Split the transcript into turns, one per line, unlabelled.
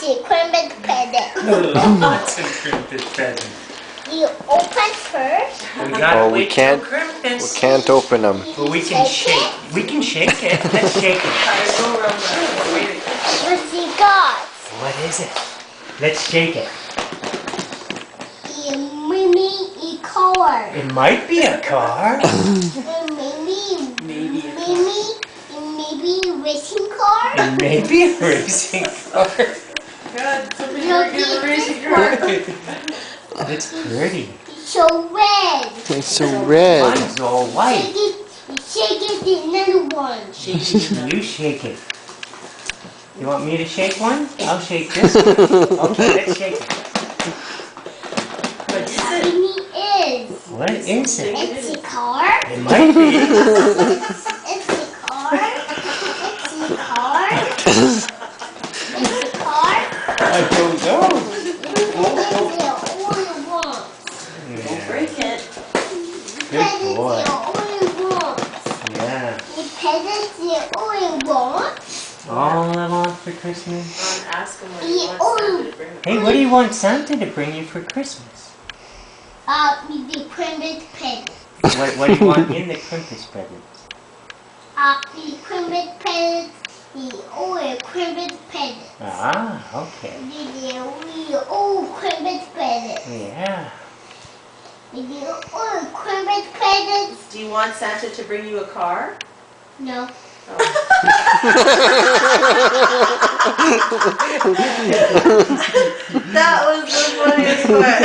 the Christmas present.
Lots of Christmas presents.
You open first.
We gotta
Oh, we
wait till
can't.
Christmas.
We can't open them.
But we can shake. We can shake it. Let's shake it.
Go around the way.
What you got?
What is it? Let's shake it.
The mini car.
It might be a car.
Maybe racing car.
It may be a racing car.
God, somebody ever get a racing car.
It's pretty.
So red.
It's so red.
Mine's all white.
Shake it, another one.
You shake it. You want me to shake one? I'll shake this one. Okay, let's shake it.
What is it?
Mini is.
What is it?
It's a car.
It might be.
It's a car. It's a car. It's a car.
I don't know.
It's all you want.
Don't break it.
Good boy.
It's all you want.
Yeah.
The presents is all you want.
All I want for Christmas.
Ask him what he wants Santa to bring him.
Hey, what do you want Santa to bring you for Christmas?
The Christmas present.
What do you want in the Christmas presents?
The Christmas present. The old Christmas present.
Ah, okay.
The old Christmas present.
Yeah.
The old Christmas presents.
Do you want Santa to bring you a car?
No.
Oh. That was the funniest part.